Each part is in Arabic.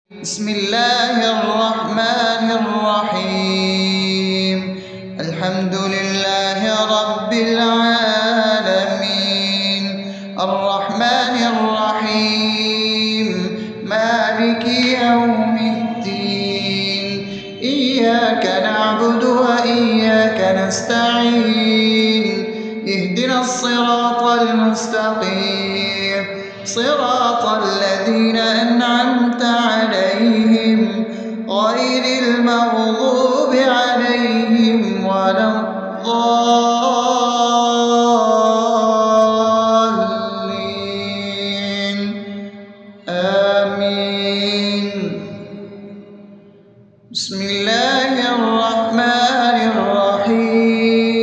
بسم الله الرحمن الرحيم. الحمد لله رب العالمين، الرحمن الرحيم، مالك يوم الدين. إياك نعبد وإياك نستعين، اهدنا الصراط المستقيم، صراط الذين أنعمت عليهم غير المغضوب عليهم ولا الضالين. آمين. بسم الله الرحمن الرحيم.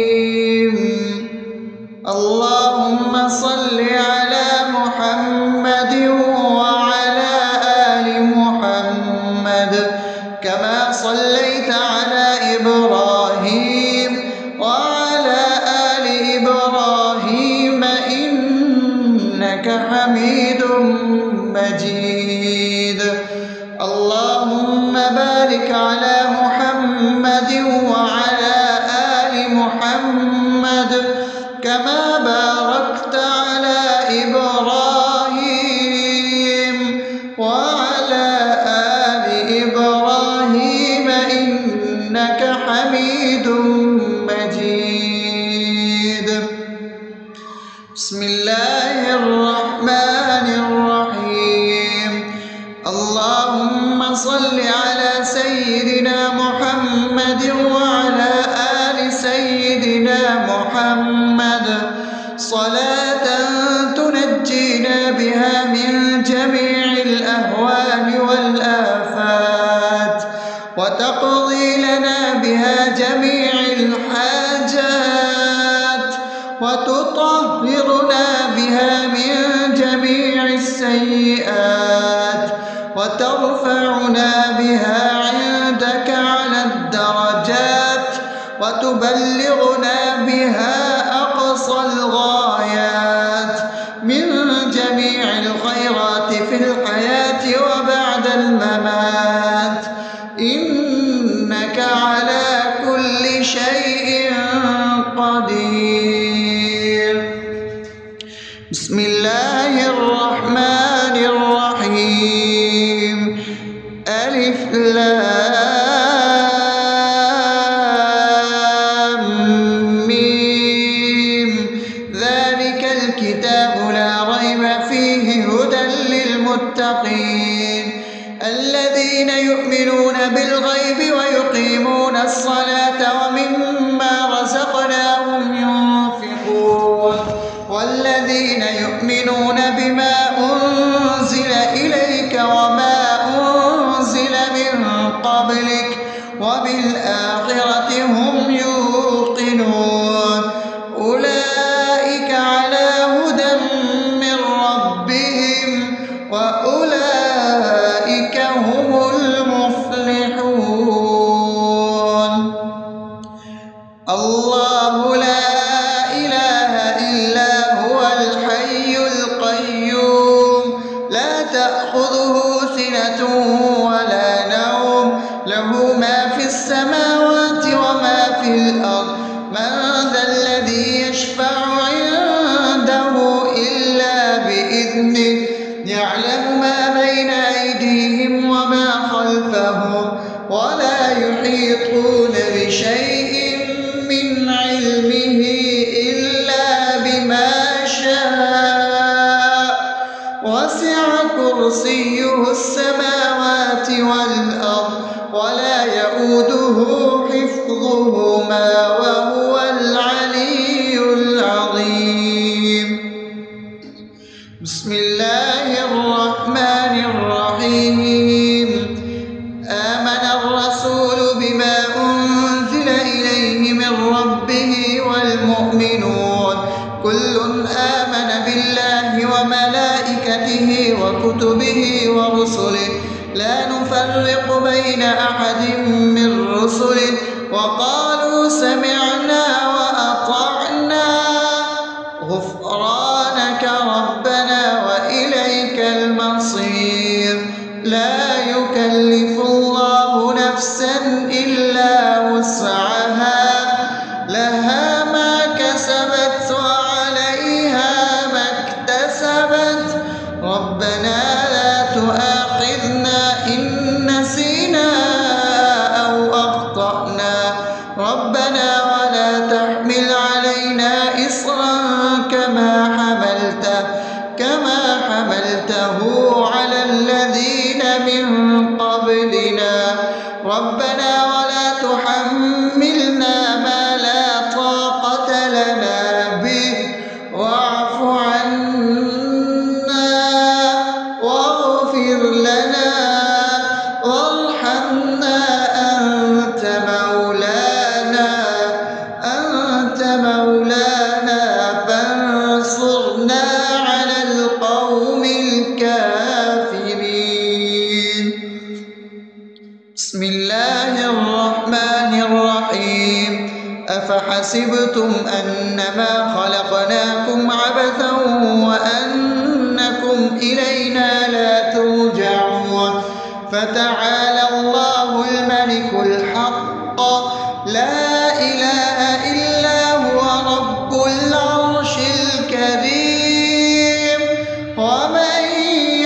اللهم صل على محمد وعلى آل محمد كما صليت على إبراهيم وعلى آل إبراهيم إنك حميد مجيد. اللهم بارك على محمد وعلى آل محمد كما باركت على إبراهيم وعلى آل إبراهيم إنك حميد مجيد. بسم الله الرحمن الرحيم. اللهم صل على سيدنا محمد وعلى آل سيدنا محمد صلاة تنجينا بها من جميع الأهوال والآفات وتقضي لنا بها جميع الحاجات وتطهرنا بها من جميع السيئات وترفعنا بها عندك على الدرجات وتبلغنا بها أقصى الغايات من جميع الخيرات في الحياة وبعد الممات، إنك على كل شيء قدير. بسم الله الرحمن الرحيم. ألف لام ميم. ذلك الكتاب لا ريب فيه هدى للمتقين الذين يؤمنون بالغيب ويقيمون الصلاة ومما رزقناهم ينفقون والذين يؤمنون بما أنزل إليك وما أنزل من قبلك وبالآخرة هم يوقنون أولئك على هدى من ربهم وأولئك هم المفلحون. الله لا إله إلا هو الحي القيوم لا تأخذه سنة ولا نوم له ما في السماوات وما في الأرض. من ذا الذي يشفع عنده إلا بإذنه يعلم ما بين أيديهم وما خلفهم ولا يحيطون بشيء من علمه إلا بما شاء وسع كرسيه السماوات والأرض ولا يؤوده حفظهما وهو العلي العظيم. بسم الله الرحمن الرحيم. آمن الرسول بما أنزل إليه من ربه والمؤمنون كل آمن بالله وملائكته وكتبه ورسله لا نفرق بين أحد من رسله وقالوا سمعنا وأطعنا غفرانك ربنا وإليك المصير. لا يكلف يكلف الله نفسا إلا وسعها لها ما كسبت وعليها ما اكتسبت ربنا لا تؤاخذنا إن نسينا أو أخطأنا ربنا ولا تحمل علينا إصرا كما حملته على الذين من قبلنا ربنا ولا تحملنا ما لا طاقة لنا به واعف عنا واغفر لنا وارحمنا أنت مولانا فانصرنا على القوم الكافرين. بسم الله الرحمن الرحيم أفحسبتم أنما خلقناكم عبثا وأنكم إلينا لا ترجعون فتعالى الله الملك الحق لا إله إلا هو رب العرش الكريم ومن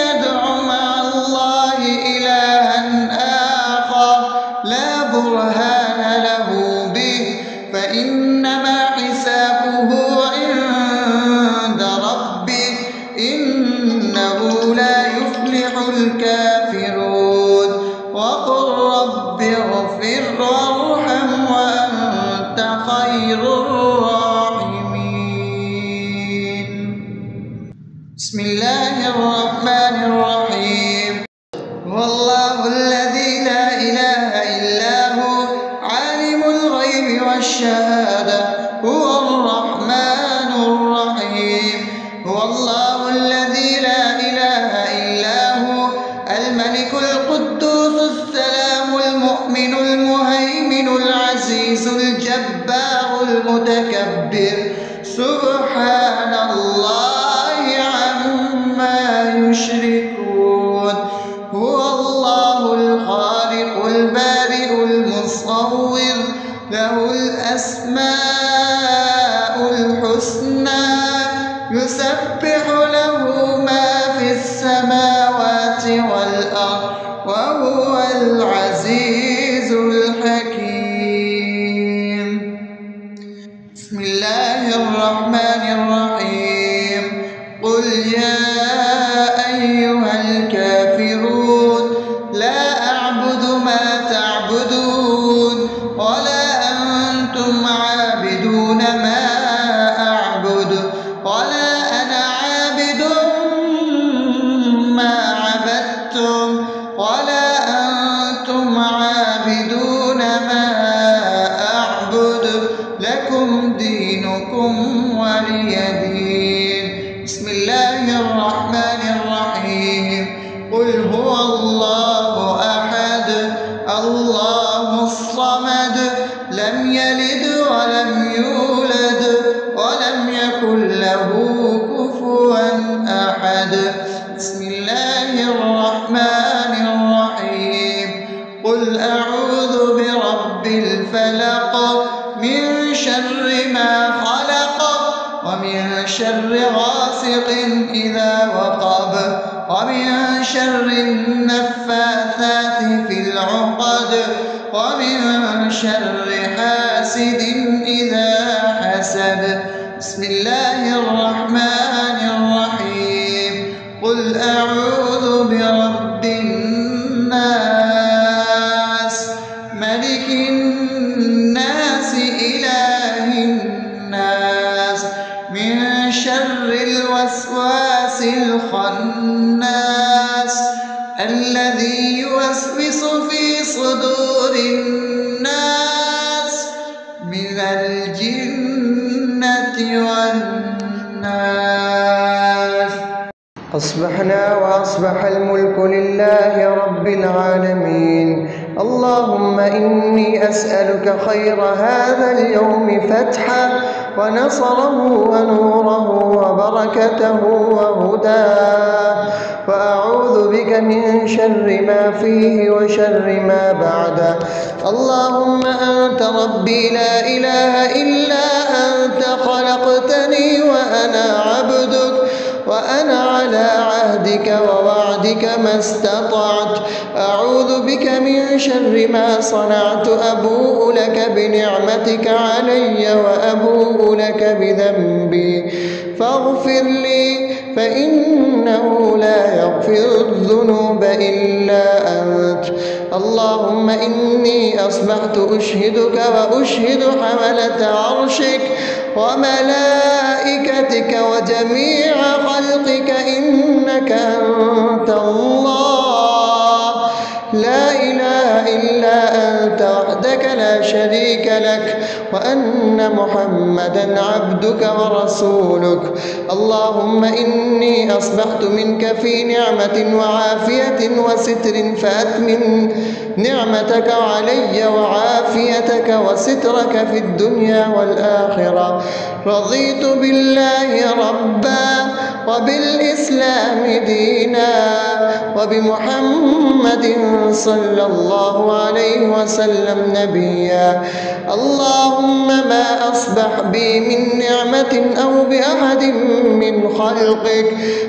يدع مع الله إلها آخر لا برهان له به فإنما حسابه عند ربه إنه لا يفلح الكافرون وقل رب اغفر وارحم وأنت خير الراحمين. بسم الله الرحمن الرحيم هو الله الذي لا إله إلا هو عالم الغيب والشهادة هو الرحمن الرحيم هو الله الذي لا إله إلا هو الملك القدوس السلام المؤمن المهيمن العزيز الجبار المتكبر سبحان الله عما يشركون هو الله الخالق البارئ المصور له الأسماء الحسنى يسبح له ما في السماوات والأرض وهو العزيز الحكيم. بسم الله الرحمن الرحيم قل يا أيها الكافرون لا أعبد ما تعبدون ولا أنتم عابدون ما أعبد ولا أنا عابد ما عبدتم ولا أنتم عابدون ما أعبد لكم دينكم ولي دين. بسم الله الرحمن الرحيم قل هو الله أحد الله الصمد لم يلد ولم يولد ولم يكن له كفوا أحد. بسم الله الرحمن الرحيم قل أعوذ برب الفلق من شر ما خلق ومن شر غاسق إذا وقب ومن شر النفاثات في العقد ومن شر حاسد إذا حسد. بسم الله الرحمن الرحيم قل أعوذ برب الناس ملك الناس إله الناس من شر الوسواس الخناس الذي يوسوس في صدور الناس من الجنة والناس. أصبحنا وأصبح الملك لله رب العالمين. اللهم إني أسألك خير هذا اليوم فتحا ونصره ونوره وبركته وهداه، وأعوذ بك من شر ما فيه وشر ما بعده. اللهم أنت ربي لا إله إلا أنت، خلقتني وأنا عبدك، وأنا على عهدك ووعدك ما استطعت. أعوذ بك من شر ما صنعت، أبوء لك بنعمتك علي وأبوء لك بذنبي، فاغفر لي فإنه لا يغفر الذنوب إلا أنت. اللهم إني أصبحت أشهدك وأشهد حملة عرشك وملائكتك وجميع خلقك إنك أنت الله، لا إله إلا أنت وحدك لا شريك لك، وأن محمدا عبدك ورسولك. اللهم إني أصبحت منك في نعمة وعافية وستر، فأتمم نعمتك علي وعافيتك وسترك في الدنيا والآخرة. رضيت بالله ربا وبالإسلام دينا وبمحمد صلى الله عليه وسلم نبيا. اللهم ما أصبح بي من نعمة أو بأحد من خلقك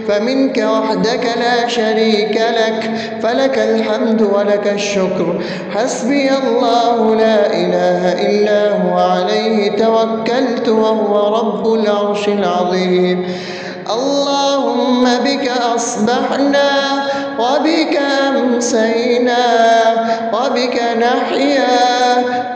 فمنك وحدك لا شريك لك، فلك الحمد ولك الشكر. حسبي الله لا إله إلا هو، عليه توكلت وهو رب العرش العظيم. اللهم بك أصبحنا وبك أمسينا وبك نحيا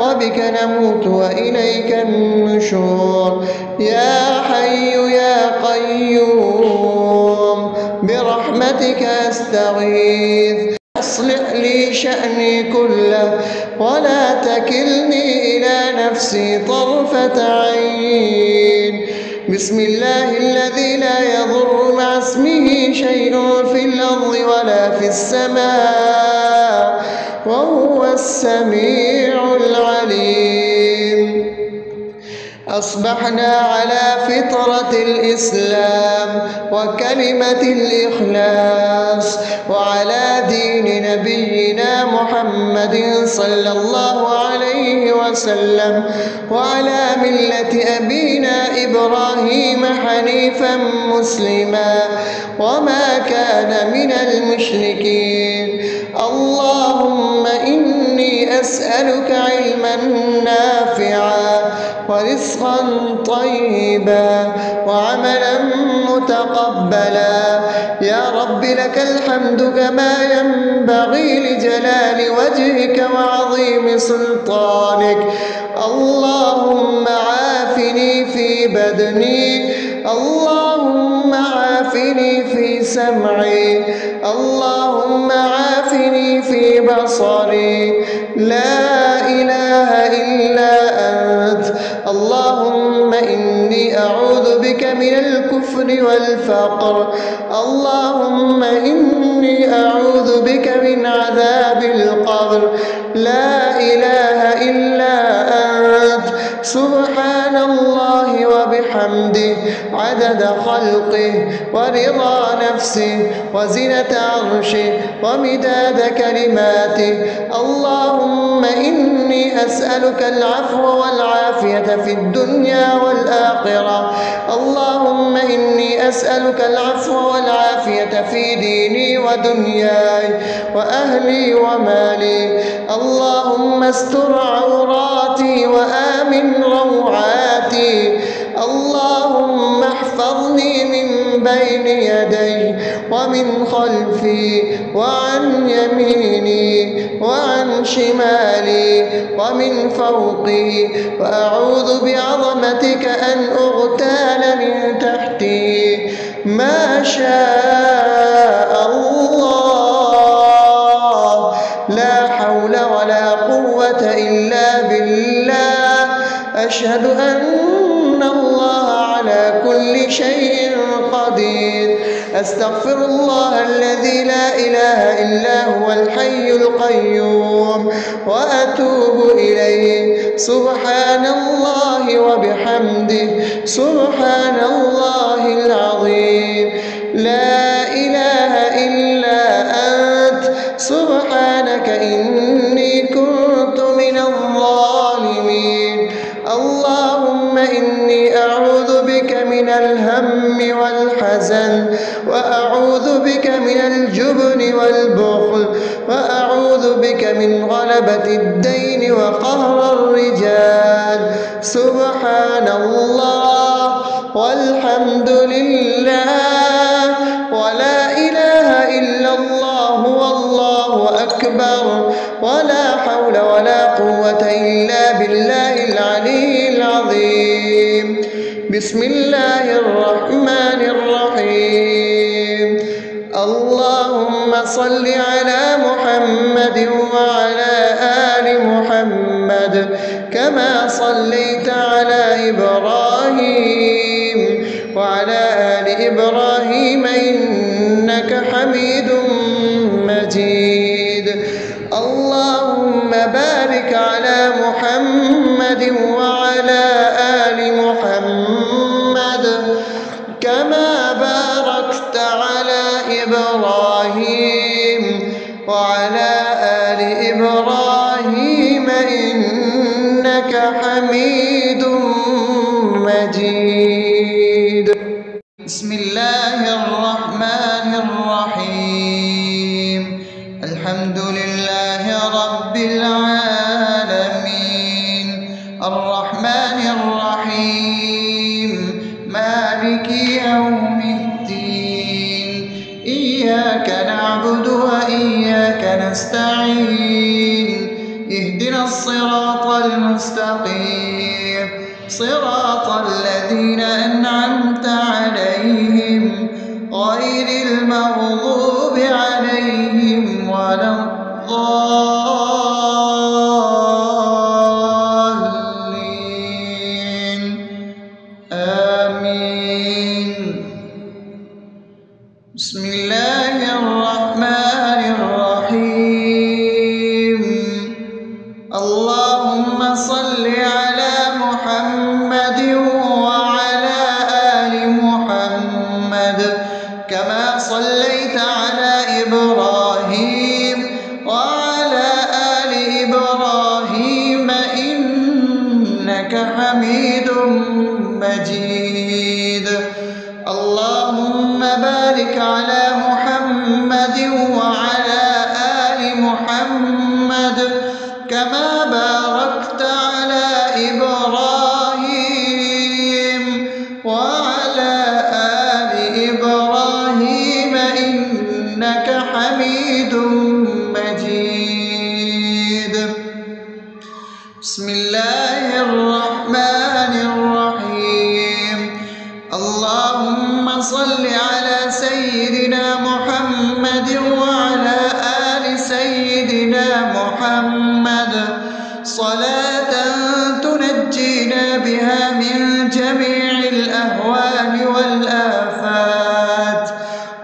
وبك نموت وإليك النشور. يا حي يا قيوم برحمتك أستغيث، أصلح لي شأني كله ولا تكلني إلى نفسي طرفة عين. بسم الله الذي لا يضر مع اسمه شيء في الأرض ولا في السماء وهو السميع العليم. أصبحنا على فطرة الإسلام وكلمة الإخلاص وعلى دين نبينا محمد صلى الله عليه وسلم وعلى ملة أبينا إبراهيم حنيفا مسلما وما كان من المشركين. اللهم إني أسألك علما نافعا ورزقا طيبا وعملا متقبلا. يا رب لك الحمد كما ينبغي لجلال وجهك وعظيم سلطانك. اللهم عافني في بدني، اللهم عافني في سمعي، اللهم عافني في بصري. لا إله إلا أنت. اللهم إني أعوذ بك من الكفر والفقر. اللهم إني أعوذ بك من عذاب القبر. لا إله إلا أنت. سبحان الله وبحمده عدد خلقه ورضا نفسه وزنة عرشه ومداد كلماته. اللهم إني أسألك العفو والعافية في الدنيا والآخرة. اللهم إني أسألك العفو والعافية في ديني ودنياي وأهلي ومالي. اللهم استر عوراتي وآمن روعاتي. اللهم احفظني من بين يدي ومن خلفي وعن يميني وعن شمالي ومن فوقي، وأعوذ بعظمتك أن أغتال من تحتي. ما شاء الله، لا حول ولا قوة إلا بالله. أشهد أن الله على على كل شيء قدير. أستغفر الله الذي لا إله إلا هو الحي القيوم وأتوب إليه. سبحان الله وبحمده سبحان الله العظيم. لا إله إلا أنت سبحانك إني كنت من الظالمين. اللهم إني أعوذ بك من الهم والحزن، وأعوذ بك من الجبن والبخل، وأعوذ بك من غلبة الدين وقهر الرجال. سبحان الله والحمد لله ولا إله إلا الله والله أكبر ولا حول ولا قوة إلا بالله العلي العظيم. بسم الله الرحمن الرحيم. اللهم صل على محمد وعلى آل محمد كما صليت على إبراهيم وعلى آل إبراهيم إنك حميد مجيد. اللهم بارك على محمد وعلى آل محمد كما باركت على إبراهيم وعلى آل إبراهيم إنك حميد مجيد. بسم الله الرحمن الرحيم. الحمد لله رب العالمين الرحمن الرحيم مالك يوم الدين. إياك نعبد وإياك نستعين. اهدنا الصراط المستقيم صراط الذين أنعمت عليهم غير المغضوب عليهم ولا الضالين. آمين. بسم الله الرحمن الرحيم. اللهم صل على محمد وعلى آل محمد كما صليت على إبراهيم وعلى آل إبراهيم إنك حميد مجيد. اللهم بارك على محمد وعلى آل محمد كما باركت على إبراهيم وعلى آل إبراهيم إنك حميد مجيد. بسم الله الرحمن الرحيم. اللهم صل على سيدنا محمد وعلى آل سيدنا محمد صلاة تنجينا بها من جميع الأهوال والآفات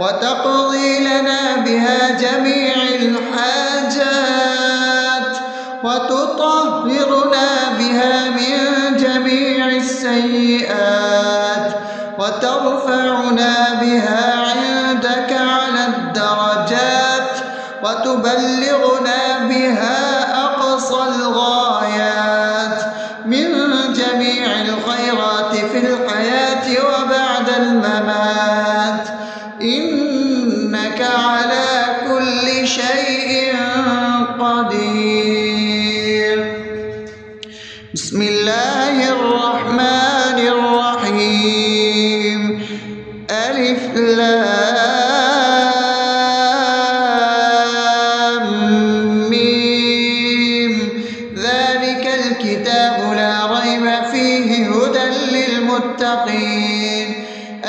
وتقضي لنا بها جميع الحاجات وتطهرنا بها من جميع السيئات وترفعنا بها عندك على الدرجات وتبلغنا بها أقصى الغايات من جميع الخيرات في الحياة وبعد الممات إنك على كل شيء قدير. بسم الله الرحمن الرحيم. ألف لام ميم. ذلك الكتاب لا ريب فيه هدى للمتقين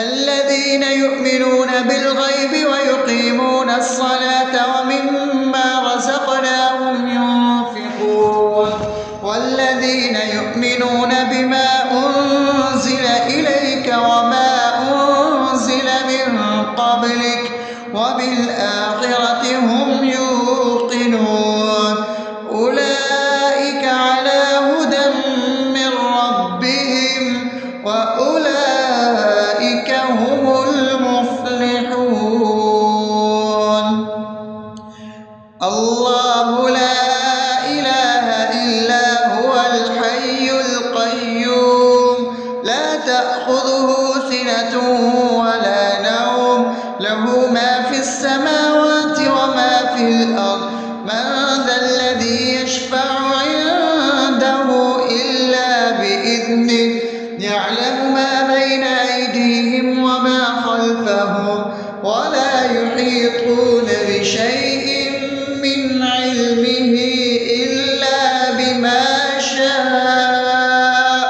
الذين يؤمنون بالغيب ويقيمون الصلاة ومما رزقناهم ينفقون والذين يؤمنون بما أنزل إليك علمه إلا بما شاء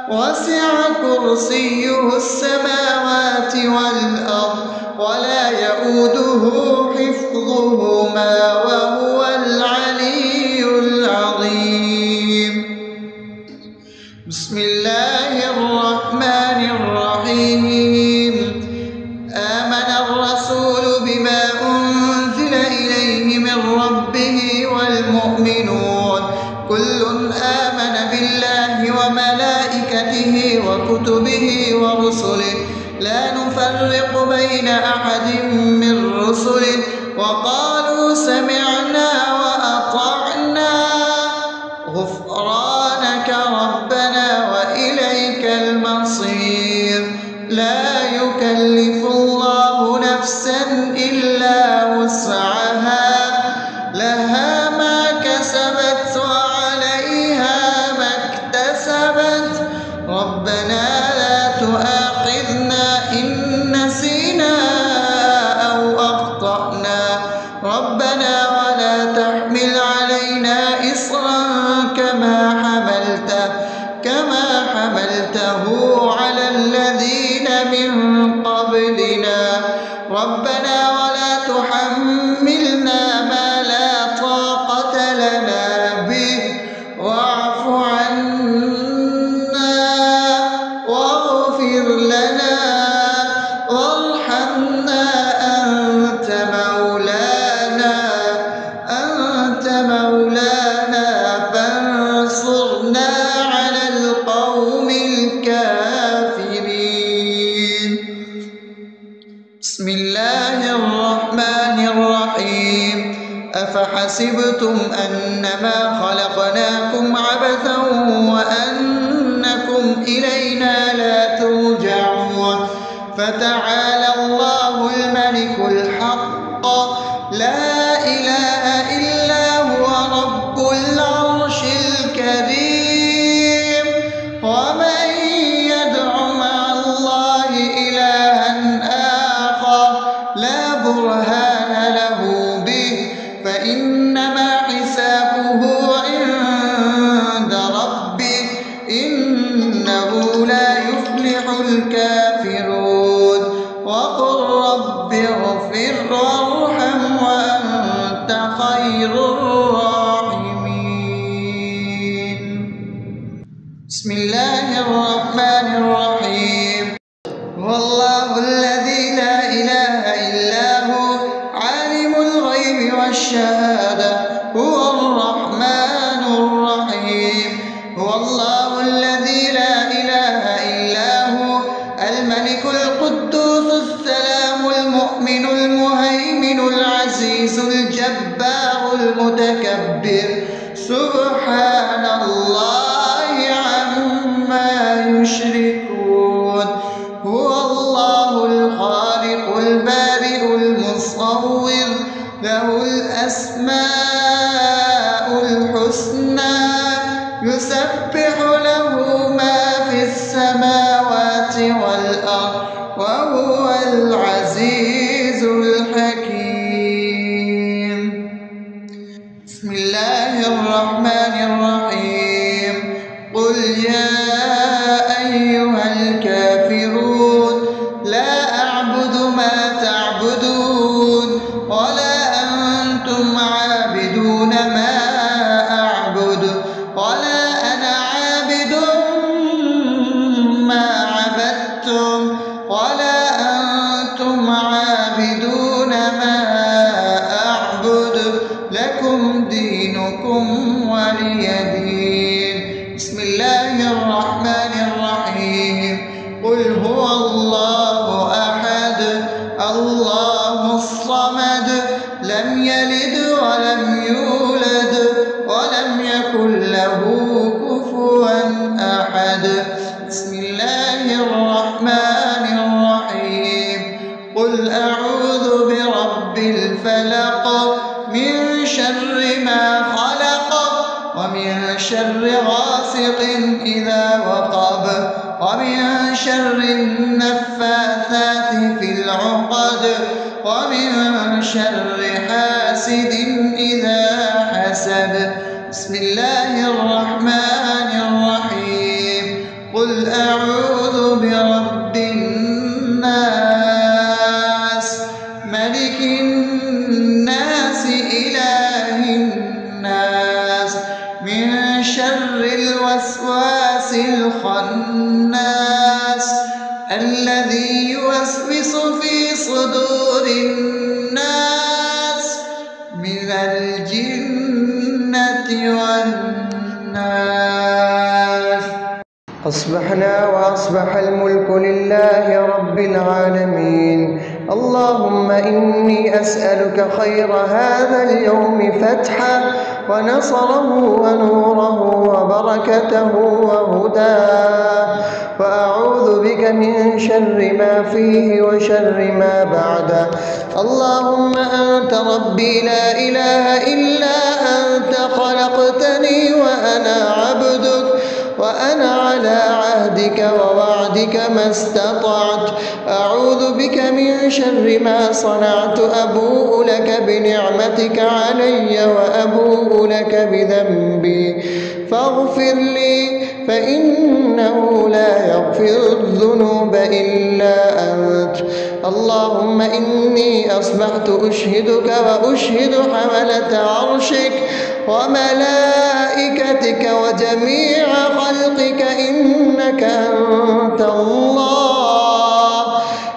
وسع كرسيه السماوات والأرض ولا يئوده حفظهما وهو العلي العظيم. بسم الله الرحمن الرحيم. آمن الرسول بما أنزل إليه من ربه والمؤمنون كل آمن بالله وملائكته وكتبه ورسله لا نفرق بين أحد من رسله وقالوا سمعنا وأطعنا غفرانك ربنا وإليك المصير. لا يكلف الله نفسا إلا وسعها لها ما كسبت وعليها ما اكتسبت ربنا لا تؤاخذنا إن نسينا أو أخطأنا ربنا ولا تحمل علينا إصرا كما حملته على الذين من قبلنا ربنا ولا تحملنا ما لا طاقة لنا به واعف عنا واغفر لنا وارحمنا أنت مولانا فانصرنا على القوم الكافرين. بسم الله الرحمن الرحيم. أفحسبتم أنما خلقناكم عبثا وأنكم إلينا لا ترجعون فتعالى الله الملك الحق لا إله إلا هو رب العرش الكريم. ومن يدع مع الله إلها آخر لا برهان له به فإنما حسابه عند ربه إنه لا يفلح الكافرون. وقل رب اغفر وارحم وأنت خير الراحمين. بسم الله الرحمن الرحيم. هو الله الذي لا إله إلا هو عالم الغيب والشهادة هو الرحمن الرحيم. هو الله الذي لا إله إلا هو الملك القدوس السلام المؤمن المهيمن العزيز الجبار المتكبر سبحان الله عما يشركون. هو الله الخالق البارئ المصور له الأسماء الحسنى يسبح له ما في السماوات والأرض وهو العزيز الحكيم. بسم الله الرحمن الرحيم. قل يا أيها الكافرون لا أعبد ما تعبدون ولا أنتم عابدون ما أعبد ولا أنا عابد ما عبدتم ولا أنتم عابدون ما أعبد لكم دينكم ولي دين. بسم الله الرحمن الرحيم. قل هو الله أحد الله الصمد لم يلد ولم يولد ولم يكن له كفوا أحد. بسم الله الرحمن الرحيم. قل أعوذ برب الفلق من شر ما خلق ومن شر غاسق إذا وقب ومن شر النفاثات في العقد ومن شر حاسد إذا حسد. بسم الله الرحمن الرحيم. قل أعوذ برب الناس ملك الناس إله الناس من شر الوسواس الخناس الذي يوسوس في صدور الناس من الجنة والناس. أصبحنا وأصبح الملك لله رب العالمين. اللهم إني أسألك خير هذا اليوم فتحه ونصره ونوره وبركته وهداه، وأعوذ بك من شر ما فيه وشر ما بعده. اللهم أنت ربي لا إله إلا أنت، خلقتني وأنا عبدك، وأنا على عهدك ووعدك ما استطعت. أعوذ بك من شر ما صنعت. أبوء لك بنعمتك علي وأبوء لك بذنبي فاغفر لي، فإنه لا يغفر الذنوب إلا أنت. اللهم إني أصبحت أشهدك وأشهد حملة عرشك وملائكتك وجميع خلقك إنك أنت الله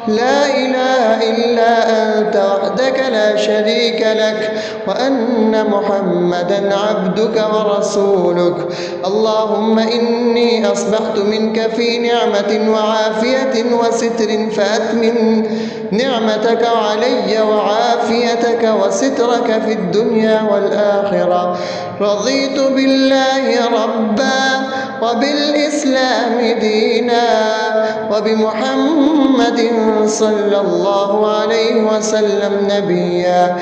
لا إله إلا أنت وحدك لا شريك لك، وأن محمدا عبدك ورسولك. اللهم إني أصبحت منك في نعمة وعافية وستر، فأتمم نعمتك علي وعافيتك وسترك في الدنيا والآخرة. رضيت بالله ربا وبالإسلام دينا وبمحمد صلى الله عليه وسلم نبيا.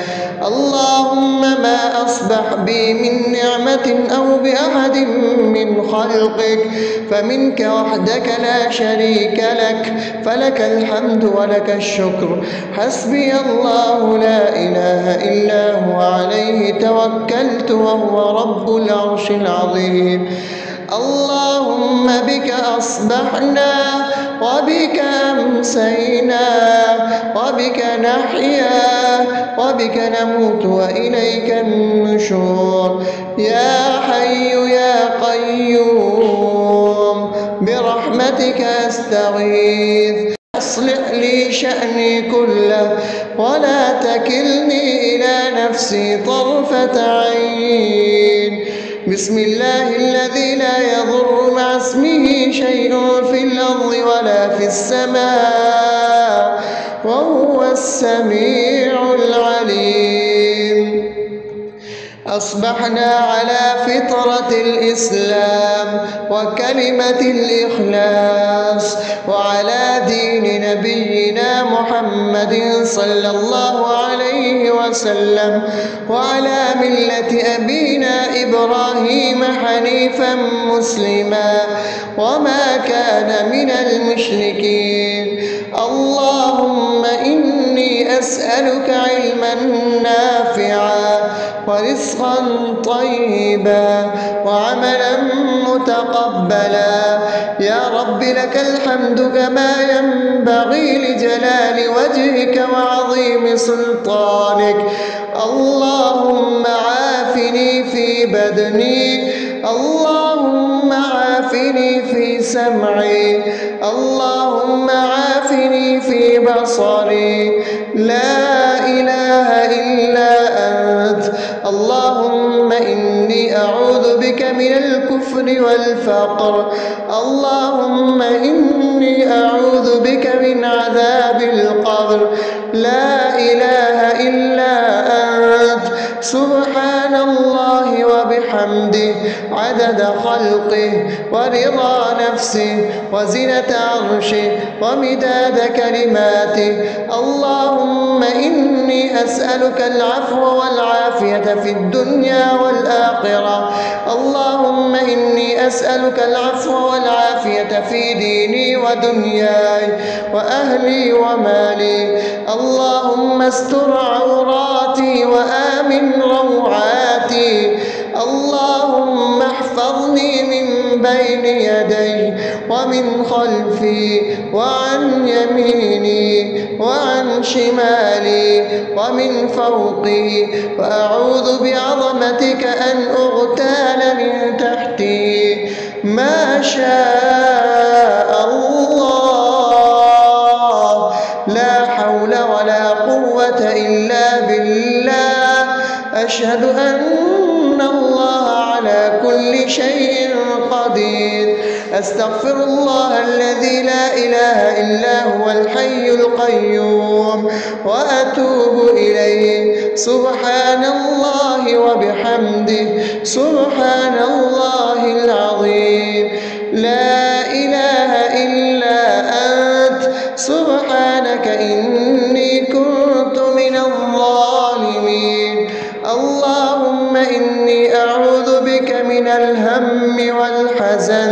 اللهم ما أصبح بي من نعمة أو بأحد من خلقك فمنك وحدك لا شريك لك، فلك الحمد ولك الشكر. حسبي الله لا إله إلا هو عليه توكلت وهو رب العرش العظيم. اللهم بك أصبحنا وبك أمسينا وبك نحيا وبك نموت وإليك النشور. يا حي يا قيوم برحمتك أستغيث، أصلح لي شأني كله ولا تكلني إلى نفسي طرفة عين. بسم الله الذي لا يضر مع اسمه شيء في الأرض ولا في السماء وهو السميع العليم. أصبحنا على فطرة الإسلام وكلمة الإخلاص وعلى دين نبينا محمد صلى الله عليه وسلم وعلى ملة أبينا إبراهيم حنيفا مسلما وما كان من المشركين. اللهم إني أسألك علما نافعا ورزقا طيبا وعملا متقبلا. يا رب لك الحمد كما ينبغي لجلال وجهك وعظيم سلطانك. اللهم عافني في بدني، اللهم عافني في سمعي، اللهم عافني في بصري. لا إله إلا أنت. اللهم إني أعوذ بك من الكفر والفقر. اللهم إني أعوذ بك من عذاب القبر. لا إله إلا أنت. سبحان الله وبحمده وبحمده عدد خلقه ورضا نفسه وزنة عرشه ومداد كلماته. اللهم إني أسألك العفو والعافية في الدنيا والآخرة. اللهم إني أسألك العفو والعافية في ديني ودنياي وأهلي ومالي. اللهم استر عوراتي وآمن روعاتي. اللهم احفظني من بين يدي ومن خلفي وعن يميني وعن شمالي ومن فوقي، وأعوذ بعظمتك أن أغتال من تحتي. ما شاء الله، لا حول ولا قوة إلا بالله. أشهد أن الله على كل شيء قدير. أستغفر الله الذي لا إله إلا هو الحي القيوم وأتوب إليه. سبحان الله وبحمده سبحان الله العظيم. لا إله إلا أنت سبحانك إني كنت من الظالمين. اللهم إني أعوذ بك من الهم والحزن،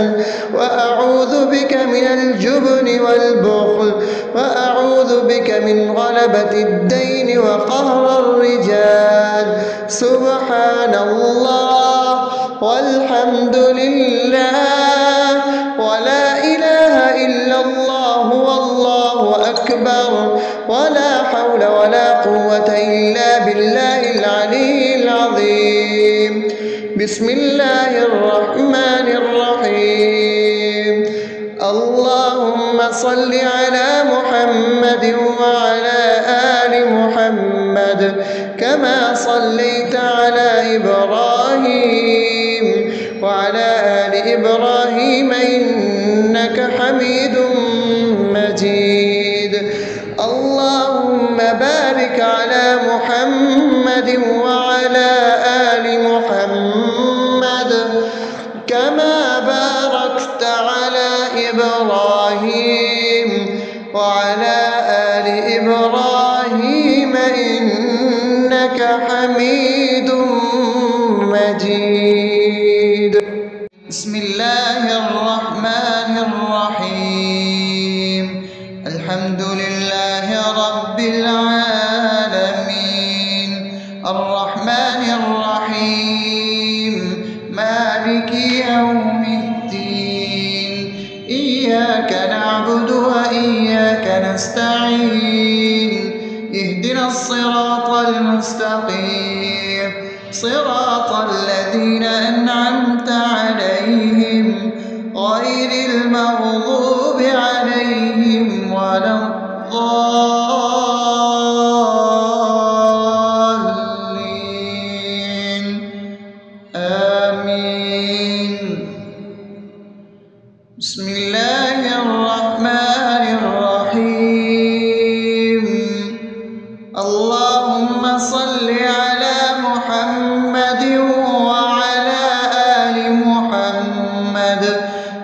وأعوذ بك من الجبن والبخل، وأعوذ بك من غلبة الدين وقهر الرجال. سبحان الله والحمد لله ولا إله إلا الله والله أكبر، ولا حول ولا قوة إلا بالله العلي العظيم. بسم الله الرحمن الرحيم. اللهم صل على محمد وعلى آل محمد كما صليت على إبراهيم وعلى آل إبراهيم إنك حميد مجيد. اللهم بارك على محمد وعلى آل محمد كما باركت على إبراهيم وعلى آل إبراهيم إنك حميد مجيد. بسم الله الرحمن الرحيم. الحمد لله رب العالمين الرحمن الرحيم مالك يوم الدين. إياك نعبد وإياك نستعين. اهدنا الصراط المستقيم صراط الذين أنعمت عليهم غير المغضوب عليهم ولا الضالين. آمين. بسم الله الرحمن الرحيم. اللهم صل على محمد وعلى آل محمد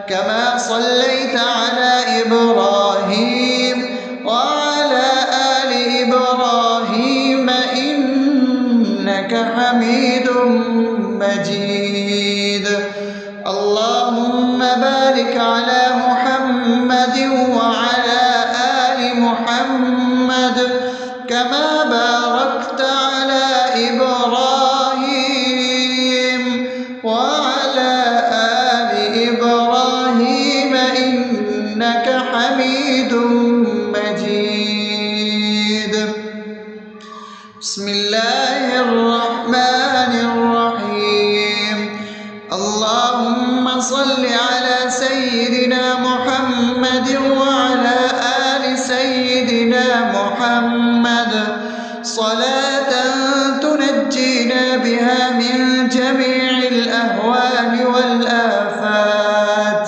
كما صليت على إبراهيم وعلى آل إبراهيم إنك حميد مجيد. اللهم بارك على محمد وعلى آل محمد كما باركت على إبراهيم وعلى آل إبراهيم إنك حميد مجيد. بسم الله الرحمن الرحيم. اللهم صل على سيدنا محمد وعلى آل سيدنا محمد صلاة تنجينا بها من جميع الأهوال والآفات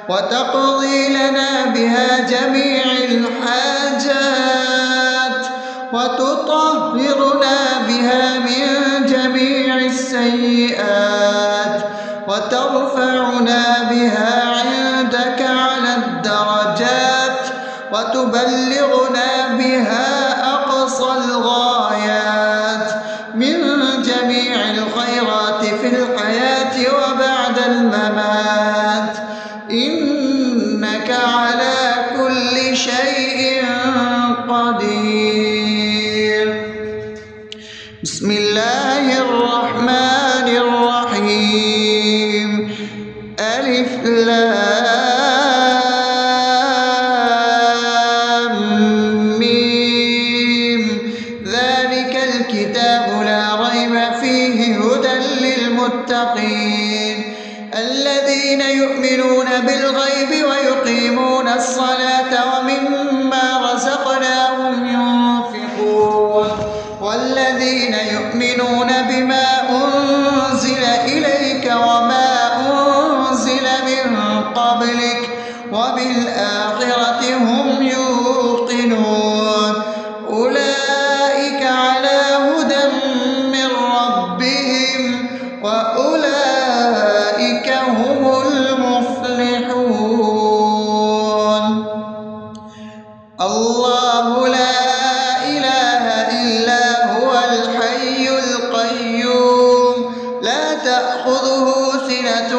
وتقضي لنا بها جميع الحاجات وتطهرنا بها من جميع السيئات وترفعنا بها عندك على الدرجات وتبلغنا بها أقصى الغايات من جميع الخيرات في الحياة وبعد الممات، إنك على كل شيء قدير. بسم الله الرحمن الرحيم. ألف لام ميم. ذلك الكتاب لا ريب فيه هدى للمتقين الذين يؤمنون بالغيب ويقيمون الصلاة ومما رزقناهم ينفقون والذين يؤمنون بما أنزل إليك وما أنزل من قبلك وبالآخرة هم يوقنون أولئك على هدى من ربهم وأولئك هم المفلحون. الله لا إله إلا هو الحي القيوم لا تأخذه سنة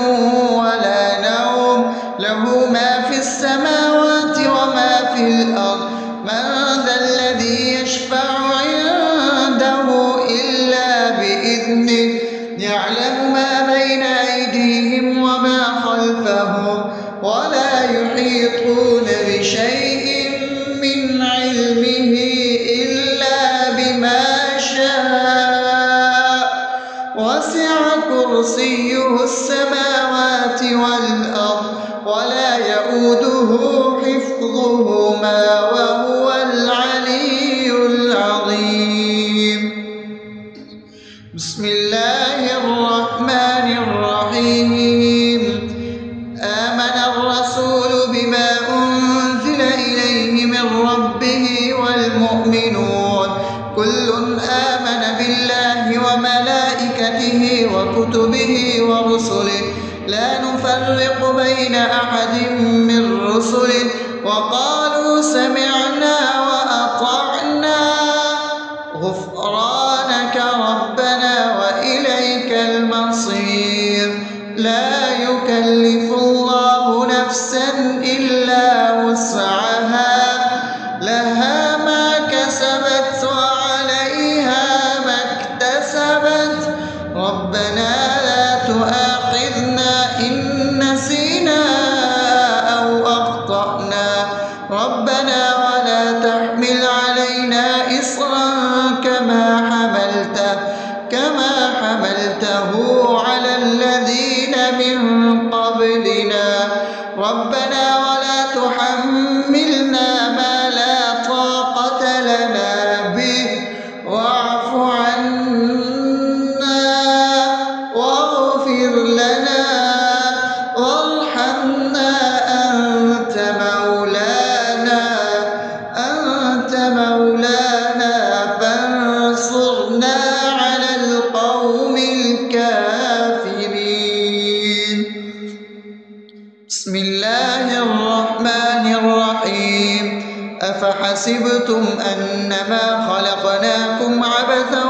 ولا نوم له ما في السماوات وما في الأرض من ذا الذي يشفع عنده إلا بإذنه يعلم ما بين أيديهم وما خلفهم ولا يحيطون بشيء من علمه إلا بما شاء وسع كرسيه السماوات والأرض ولا يؤوده حفظهما وهو العلي العظيم. بسم الله الرحمن الرحيم. آمن الرسول بما أنزل إليه من ربه والمؤمنون كل آمن بالله وملائكته وكتبه ورسله لا نفرق بين أحد من رسله وقالوا سمعنا وأطعنا غفرانك ربنا وإليك المصير. لا يكلف الله نفسا إلا وسعها لها ما كسبت وعليها ما اكتسبت ربنا لا تؤاخذنا إن نسينا أو أخطأنا ربنا ولا تحمل علينا إصرا كما حملته على الذين من قبلنا ربنا ولا تحملنا ما لا طاقة لنا به واعف عنا واغفر لنا وارحمنا أنت مولانا فانصرنا على القوم الكافرين. بسم الله الرحمن الرحيم. أفحسبتم أنما خلقناكم عبثا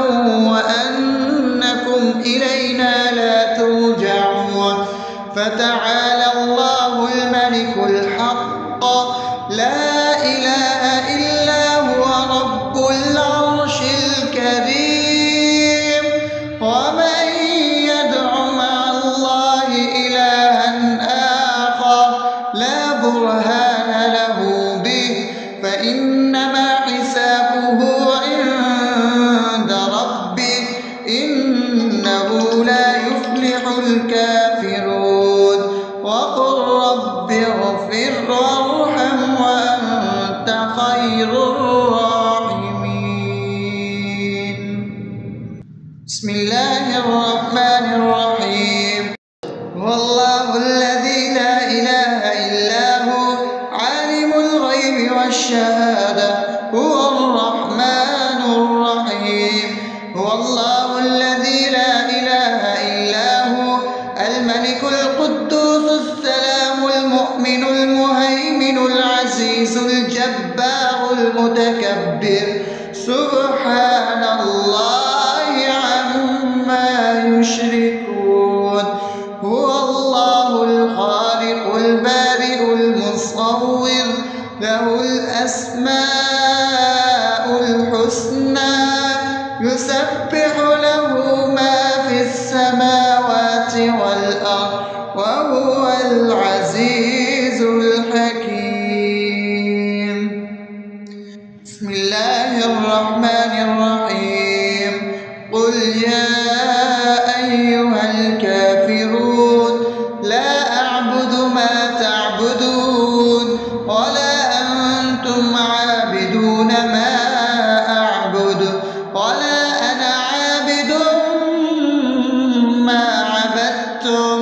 وأنكم إلينا لا ترجعون فتعالى الله الملك الحق لا إله إلا هو رب العرش الكريم. ومن يدع مع الله إلها آخر لا برهان له به فإنما حسابه عند ربه إنه لا يفلح الكافرون. وقل رب اغفر وارحم وأنت خير الراحمين. بسم الله الرحمن الرحيم. والله الذي لا إله إلا هو عالم الغيب والشهادة هو الرحمن الرحيم. هو الله الذي لا إله إلا هو الملك متكبر سبحان الله عما يشركون هو الله الخالق البارئ المصور له الأسماء الحسنى يسبح له ما في السماوات والأرض وهو العزيز الحكيم. بسم الله الرحمن الرحيم قل يا أيها الكافرون لا أعبد ما تعبدون ولا أنتم عابدون ما أعبد ولا أنا عابد ما عبدتم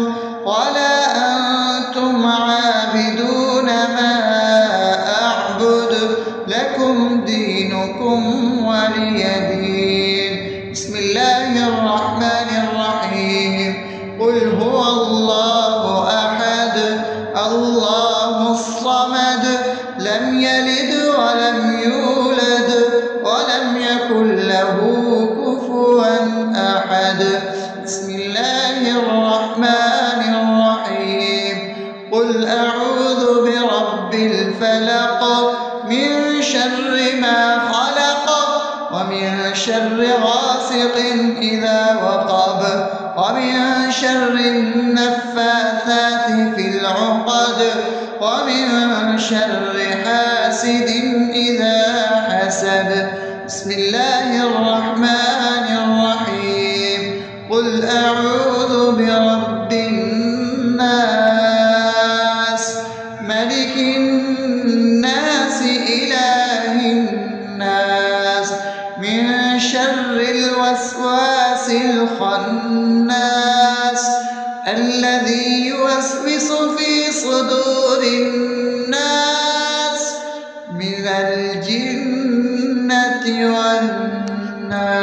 ولا أنتم عابدون ما أعبد لكم دينكم ولي دين. بسم الله الرحمن الرحيم قل هو الله أحد الله الصمد لم يلد ولم يولد ولم يكن له كفوا أحد. بسم الله الرحمن الرحيم قل أعوذ برب الفلق من شر ما خلق ومن شر غاسق إذا وقب ومن شر النفاثات في العقد ومن شر حاسد إذا حسد. بسم الله الرحمن الرحيم قل أعوذ برب الناس ملك الناس إله الناس من شر الوسواس الخناس الذي يوسوس في صدور الناس من الجنة والناس.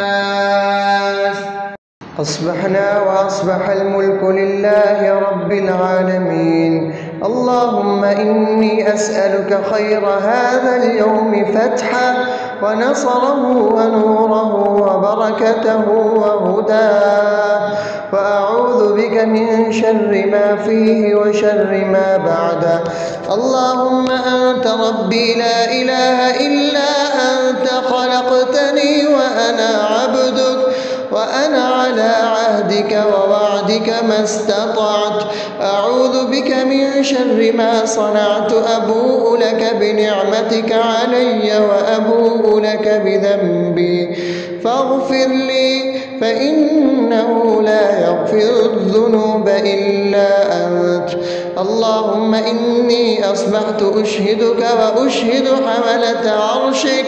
أصبحنا وأصبح الملك لله رب العالمين. اللهم إني أسألك خير هذا اليوم فتحه ونصره ونوره وبركته وهداه وأعوذ بك من شر ما فيه وشر ما بعده. اللهم أنت ربي لا إله إلا أنت خلقتني وأنا عبدك وأنا على عهدك ووعدك ما استطعت. أعوذ بك من شر ما صنعت أبوء لك بنعمتك علي وأبوء لك بذنبي فاغفر لي فإنه لا يغفر الذنوب إلا أنت. اللهم إني أصبحت أشهدك وأشهد حملة عرشك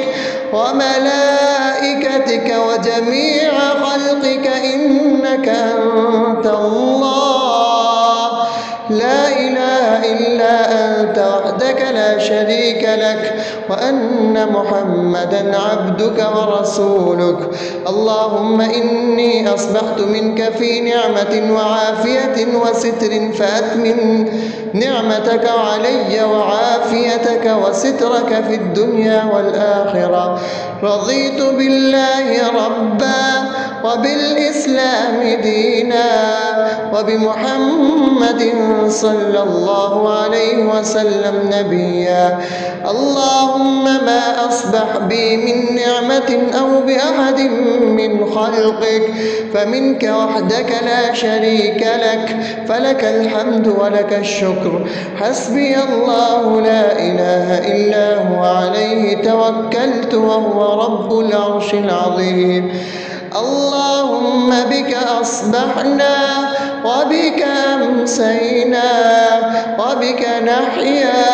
وملائكتك وجميع خلقك إنك أنت الله لا إله إلا أنت وحدك لا شريك لك وأن محمدا عبدك ورسولك. اللهم إني أصبحت منك في نعمة وعافية وستر فأتمن نعمتك علي وعافيتك وسترك في الدنيا والآخرة. رضيت بالله ربا وبالإسلام دينا وبمحمد صلى الله عليه وسلم نبيا. اللهم ما أصبح بي من نعمة أو بأحد من خلقك فمنك وحدك لا شريك لك فلك الحمد ولك الشكر. حسبي الله لا إله إلا هو عليه توكلت وهو رب العرش العظيم. اللهم بك أصبحنا وبك أمسينا وبك نحيا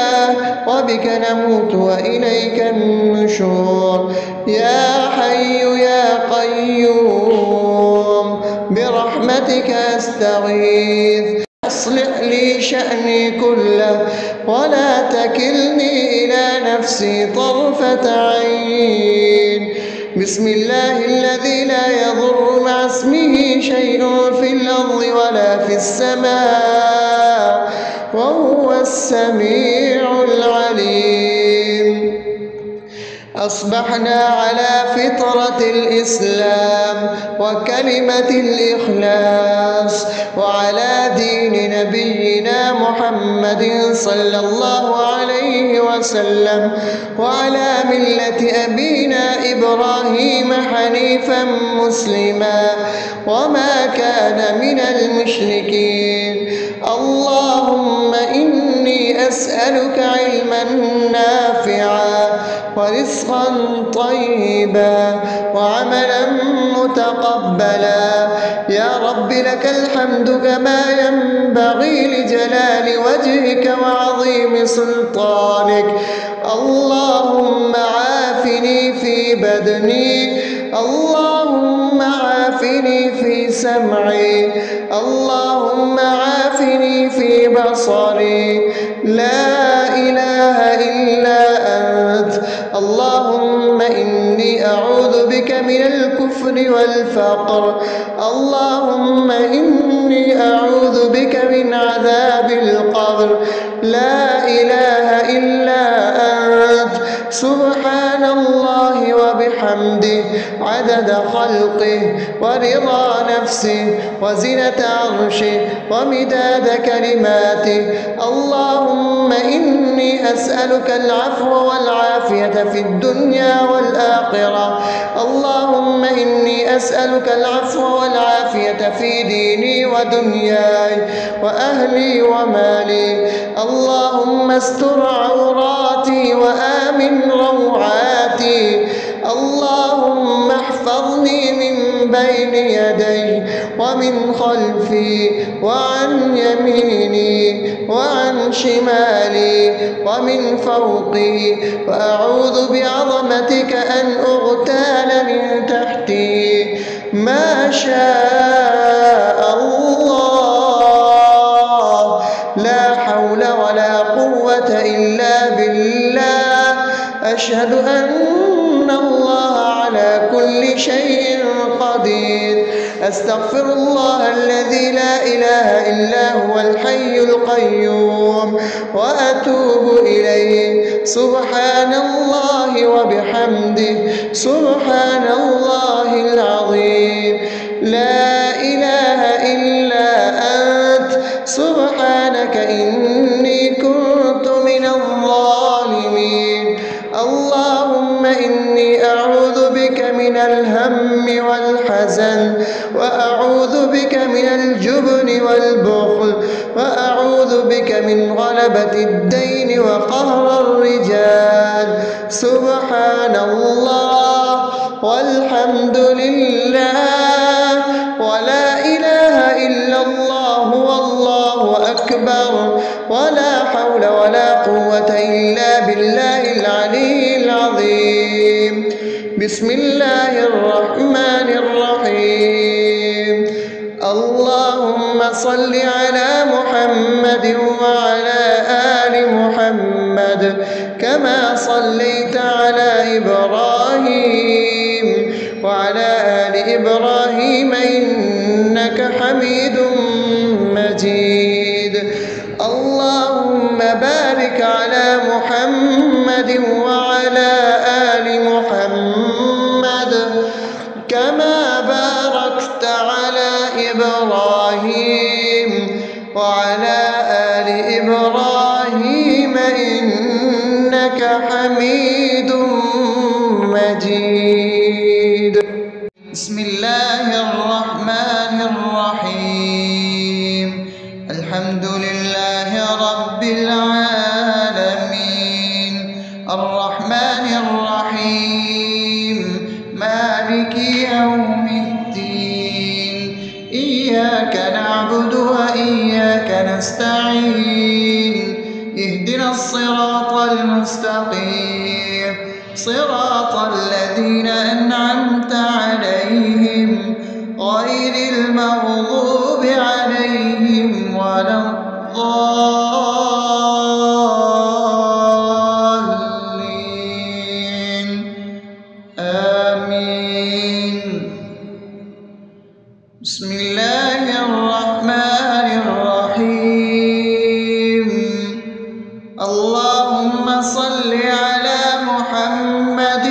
وبك نموت وإليك النشور. يا حي يا قيوم برحمتك أستغيث أصلح لي شأني كله ولا تكلني إلى نفسي طرفة عين. بسم الله الذي لا يضر مع اسمه شيء في الأرض ولا في السماء وهو السميع العليم. أصبحنا على فطرة الإسلام وكلمة الإخلاص وعلى دين نبينا محمد صلى الله عليه وسلم وعلى ملة أبينا إبراهيم حنيفا مسلما وما كان من المشركين. اللهم إني أسألك علما نافعا ورزقا طيبا وعملا متقبلا. يا رب لك الحمد كما ينبغي لجلال وجهك وعظيم سلطانك. اللهم عافني في بدني، اللهم عافني في سمعي، اللهم عافني في بصري. لا إله إلا أنت. اللهم إني أعوذ بك من الكفر والفقر. اللهم إني أعوذ بك من عذاب القبر. لا إله إلا أنت. سبحان الله وبحمده عدد خلقه ورضا نفسه وزنة عرشه ومداد كلماته. اللهم إني أسألك العفو والعافية في الدنيا والآخرة. اللهم إني أسألك العفو والعافية في ديني ودنياي وأهلي ومالي. اللهم استر عوراتي وآمن روعاتي. اللهم احفظني من بين يدي ومن خلفي وعن يميني وعن شمالي ومن فوقي، وأعوذ بعظمتك أن أغتال من تحتي. ما شاء الله. لا حول ولا قوة إلا بالله. أشهد أن الله على كل شيء قدير. أستغفر الله الذي لا إله إلا هو الحي القيوم وأتوب إليه. سبحان الله وبحمده سبحان الله العظيم. لا إله إلا أنت. سبحانك إني كنت من الظالمين. اللهم إني أعوذ بك من الهم والحزن، وأعوذ بك من الجبن والبخل، وأعوذ بك من غلبة الدين وقهر الرجال. سبحان الله والحمد لله ولا إله إلا الله والله أكبر ولا حول ولا قوة إلا بالله العلي العظيم. بسم الله الرحمن الرحيم. اللهم صل على محمد وعلى آل محمد كما صليت على إبراهيم وعلى آل إبراهيم إنك حميد مجيد. اللهم بارك على محمد وعلى آل محمد كما باركت على إبراهيم وعلى آل إبراهيم إنك حميد مجيد. بسم الله الرحمن الرحيم. الحمد لله رب العالمين الرحمن الرحيم مالك يوم الدين. إياك نعبد وإياك نستعين. اهدنا الصراط المستقيم صراط الذين أنعمت عليهم غير المغضوب عليهم ولا الضالين. آمين. بسم الله الرحمن الرحيم. اللهم صل على محمد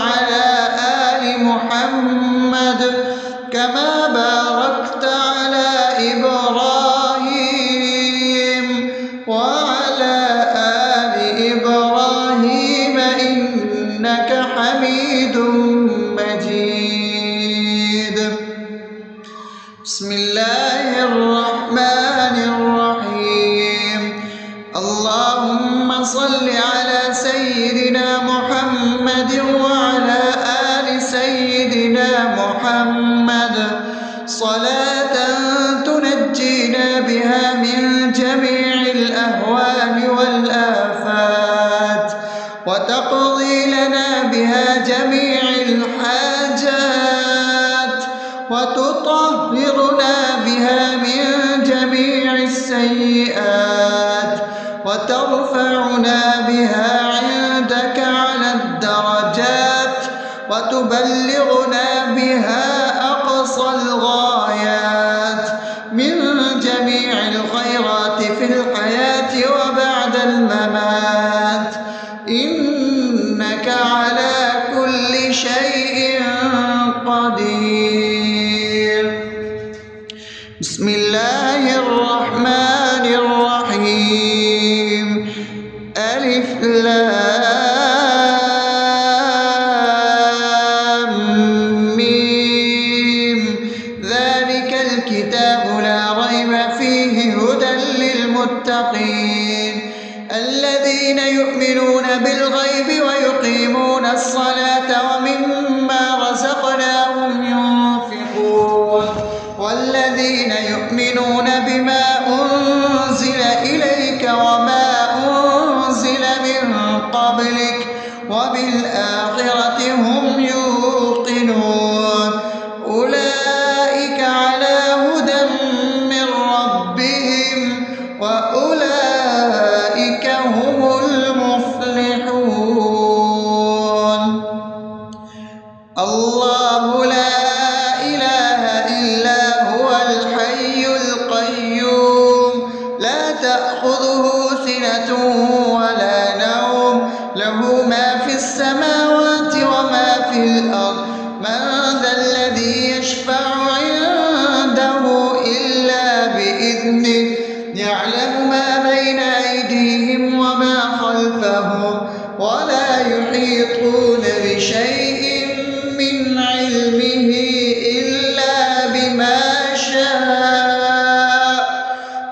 وعلى آل محمد كما باركت على إبراهيم وعلى آل إبراهيم إنك حميد مجيد. بسم الله الرحمن الرحيم. اللهم صل على سيدنا محمد وعلى آل سيدنا محمد صلاة تنجينا بها من جميع الأهوال والآفات وتقضي لنا بها جميع الحاجات وتطهرنا بها من جميع السيئات وترفعنا بها عندك على الدرجات وتبلغنا بها أقصى الغايات من جميع الخيرات في الحياة وبعد الممات إنك على كل شيء قدير. بسم الله الرحمن الرحيم. ألف لام ميم. ذلك الكتاب لا ريب فيه هدى للمتقين الذين يؤمنون بالغيب ويقيمون الصلاة ومما رزقناهم ينفقون والذين يؤمنون بما أنزل إليك وما أنزل من قبلك وبالآخرة هم يوقنون أولئك على هدى من ربهم وأولئك هم المفلحون. الله لا إله إلا هو الحي القيوم لا تأخذه سنة ولا نوم له ما في السماوات وما في الأرض من ذا الذي يشفع عنده إلا بإذنه يعلم ما بين أيديهم وما خلفهم ولا يحيطون بشيء من علمه إلا بما شاء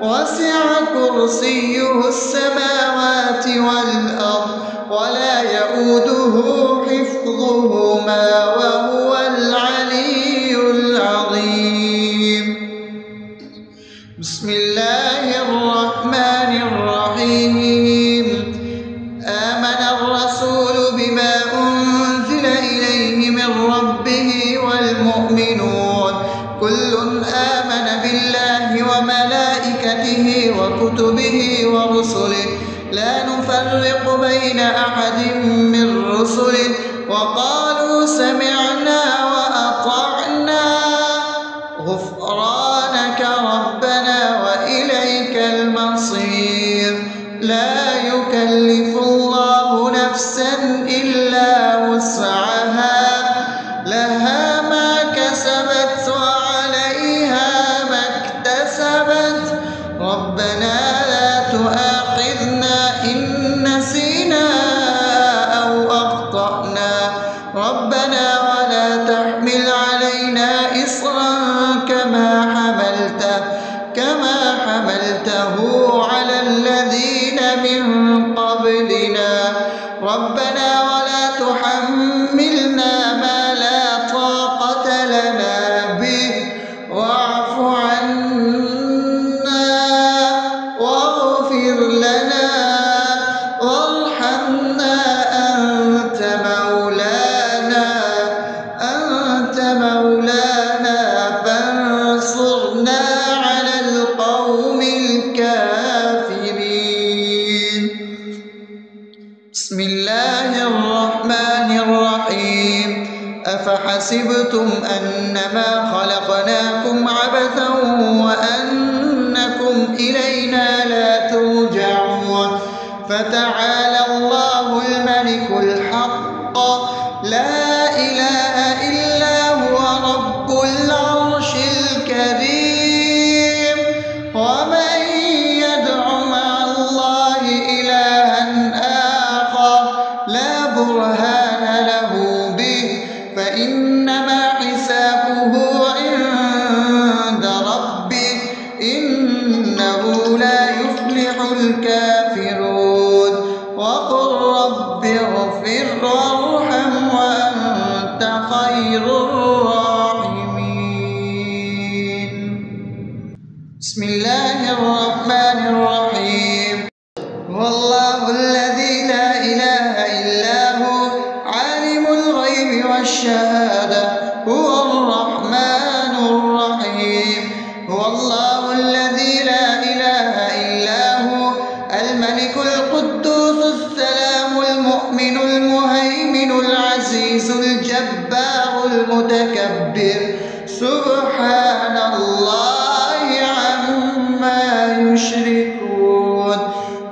وسع كرسيه السماوات والأرض ولا يؤوده حفظهما وهو العلي العظيم. بسم الله الرحمن الرحيم. آمن الرسول بما أنزل إليه من ربه والمؤمنون كل آمن بالله وملائكته وكتبه ورسله لا نفرق بين أحد من رسله وقالوا سمعنا وأطعنا غفرانك ربنا وإليك المصير. لا يكلف الله نفسا إلا وسعها لها ما كسبت وعليها ما اكتسبت ربنا لا تؤاخذنا إن نسينا أو أخطأنا ربنا ولا تحمل علينا إصرا كما حملته على الذين من قبلنا ربنا ولا تحملنا ما لا طاقة لنا به واعف عنا واغفر لنا وارحمنا أنت مولانا فانصرنا على القوم الكافرين. بسم الله الرحمن الرحيم. أفحسبتم أنما خلقناكم عبثا وأنكم إلينا لا فتعالى الله الملك الحق لا فإنما حسابه عند ربه إنه لا يفلح الكافرون وقل رب اغفر وارحم وأنت خير الراحمين. بسم الله الرحمن الرحيم. هو الله الذي لا إله إلا هو عالم الغيب والشهادة هو الرحمن الرحيم. هو الله الذي لا إله إلا هو الملك القدوس السلام المؤمن المهيمن العزيز الجبار المتكبر سبحان الله عما يشركون.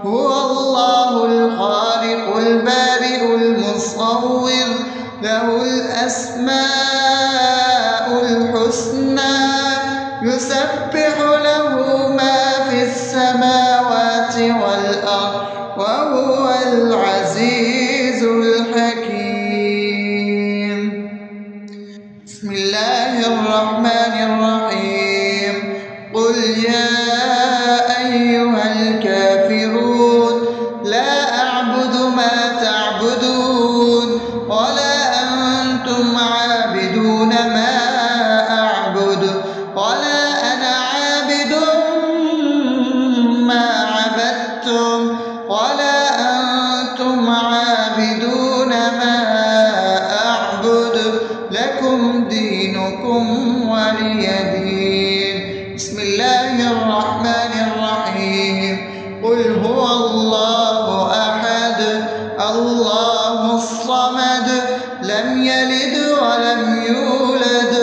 هو الله الخالق البارئ المصور له الأسماء الحسنى يسبح له ما في السماوات والأرض وهو العزيز الحكيم. بسم الله الرحمن الرحيم. قل يا أيها الكافرون لا أعبد ما تعبدون ولا أنتم عابدون ما أعبد ولا أنا عابد ما عبدتم ولا أنتم عابدون ما أعبد لكم دينكم ولي دين. بسم الله الرحمن الرحيم. قل هو الله أحد الله الصمد لم يلد ولم يولد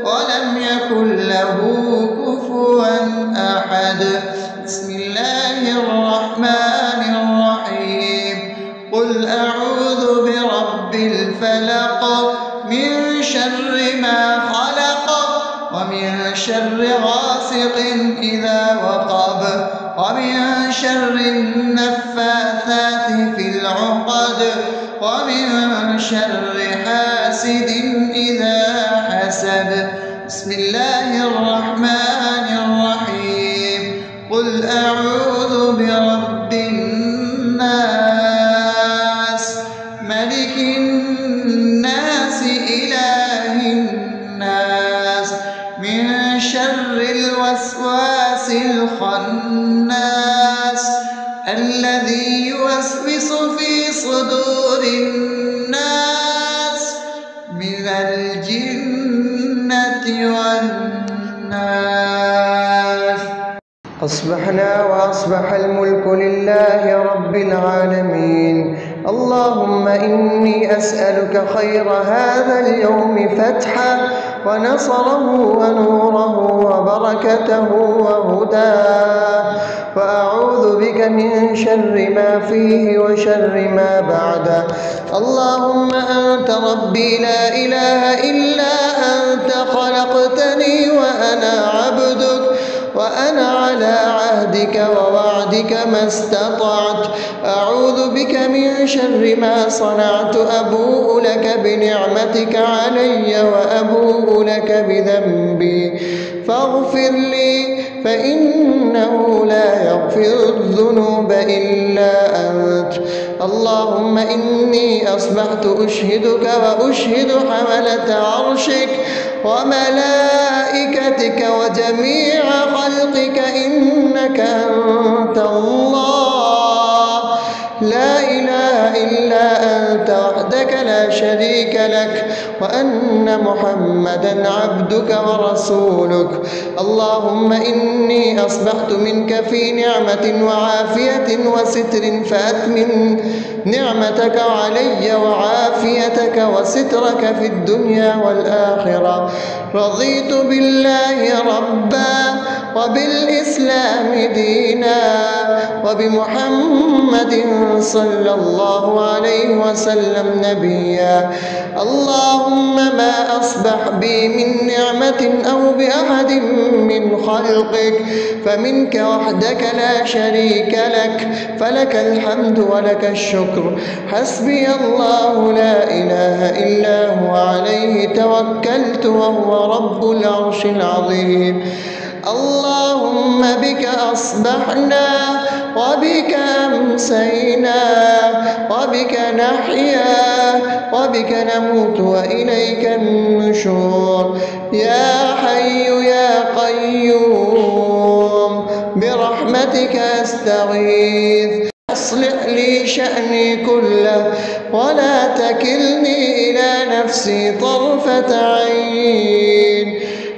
ولم يكن له كفوا أحد. بسم الله الرحمن الرحيم. قل أعوذ برب الفلق من شر ما خلق ومن شر غاسق إذا وقب ومن شر النفاثات في العقد ومن شر حاسد إذا حسد. بسم الله الرحمن الرحيم. قل أعوذ برب الناس ملك الناس إله الناس من شر الوسواس الخناس الذي يوسوس في صدور الناس من الجنة والناس. أصبحنا وأصبح الملك لله رب العالمين. اللهم إني أسألك خير هذا اليوم فتحه ونصره ونوره وبركته وهداه وأعوذ بك من شر ما فيه وشر ما بعده. اللهم أنت ربي لا إله إلا أنت خلقتني وأنا عبدك وأنا على عهدك ووعدك ما استطعت. أعوذ بك من شر ما صنعت. أبوء لك بنعمتك علي وأبوء لك بذنبي فاغفر لي فإنه لا يغفر الذنوب إلا أنت. اللهم إني أصبحت أشهدك وأشهد حملة عرشك وملائكتك وجميع خلقك إنك أنت الله لا إله إلا أنت وحدك لا شريك لك وأن محمدا عبدك ورسولك. اللهم إني أصبحت منك في نعمة وعافية وستر فأتمم نعمتك علي وعافيتك وسترك في الدنيا والآخرة. رضيت بالله ربا وبالإسلام دينا وبمحمد صلى الله عليه وسلم نبيا. اللهم ما أصبح بي من نعمة أو بأحد من خلقك فمنك وحدك لا شريك لك، فلك الحمد ولك الشكر. حسبي الله لا إله إلا هو عليه توكلت وهو رب العرش العظيم. اللهم بك أصبحنا وبك أمسينا وبك نحيا وبك نموت وإليك النشور. يا حي يا قيوم برحمتك أستغيث، أصلح لي شأني كله ولا تكلني إلى نفسي طرفة عين.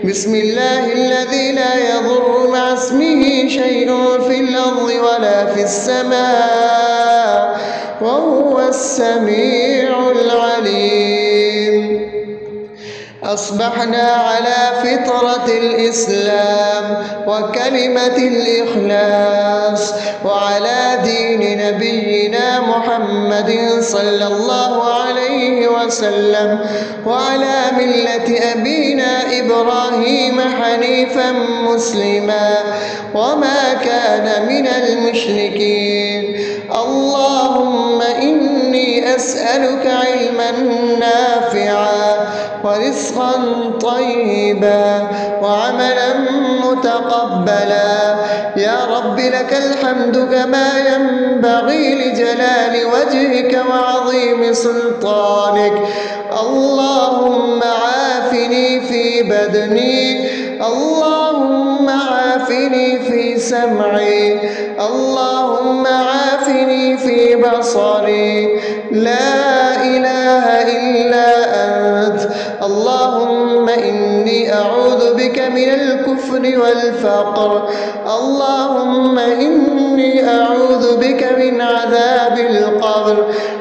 بسم الله الذي لا يضر مع اسمه شيء في الأرض ولا في السماء وهو السميع العليم. أصبحنا على فطرة الإسلام وكلمة الإخلاص وعلى دين نبينا محمد صلى الله عليه وسلم وعلى ملة أبينا إبراهيم حنيفا مسلما وما كان من المشركين. اللهم إني أسألك علما نافعا ورزقا طيبا وعملا متقبلا. يا رب لك الحمد كما ينبغي لجلال وجهك وعظيم سلطانك. اللهم عافني في بدني، اللهم عافني في سمعي، اللهم عافني في بصري. لا إله إلا أنت. اللهم إني أعوذ بك من الكفر والفقر. اللهم إني أعوذ بك من عذاب القبر.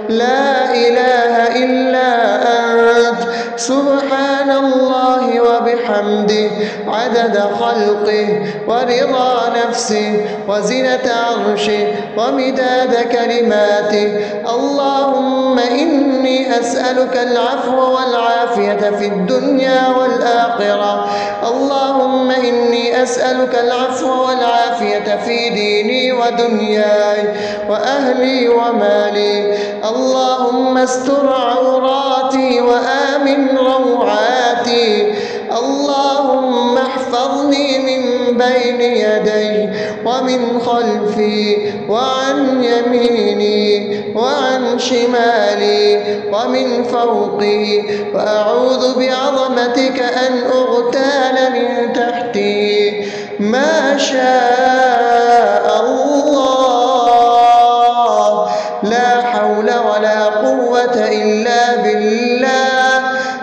لا إله إلا أنت. سبحان الله وبحمده عدد خلقه ورضا نفسه وزنة عرشه ومداد كلماته. اللهم إني أسألك العفو والعافية في الدنيا والآخرة. اللهم إني أسألك العفو والعافية في ديني ودنياي وأهلي ومالي. اللهم استر عوراتي وآمن روعاتي. اللهم احفظني من بين يدي ومن خلفي وعن يميني وعن شمالي ومن فوقي، وأعوذ بعظمتك أن أغتال من تحتي. ما شاء الله، لا حول ولا قوة إلا بالله.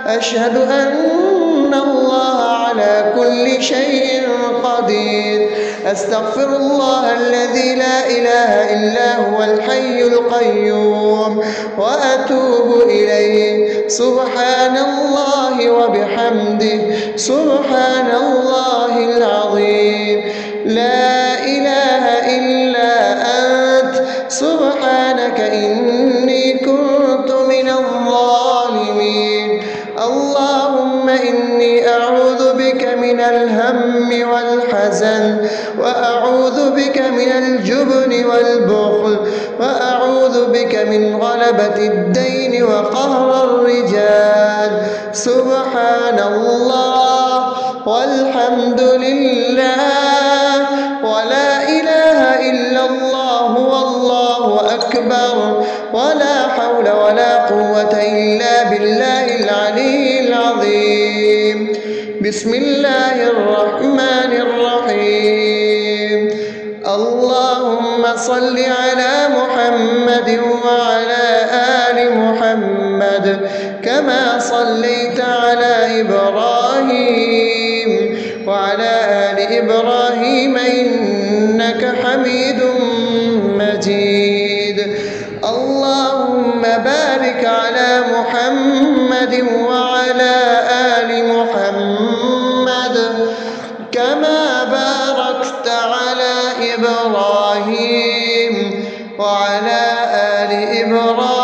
أشهد أن الله على كل شيء قدير. أستغفر الله الذي لا إله إلا هو الحي القيوم وأتوب إليه. سبحان الله وبحمده سبحان الله العظيم. لا إله إلا أنت. سبحانك إني كنت من الظالمين. اللهم إني أعوذ بك من الهم والحزن، وأعوذ بك من الجبن والبخل، وأعوذ بك من غلبة الدين وقهر الرجال. سبحان الله والحمد لله ولا إله إلا الله والله أكبر ولا حول ولا قوة إلا بالله العلي العظيم. بسم الله الرحمن الرحيم. اللهم صل على محمد وعلى آل محمد كما صليت على إبراهيم وعلى آل إبراهيم إنك حميد مجيد. اللهم بارك على محمد وعلى آل محمد كما باركت على إبراهيم وعلى آل إبراهيم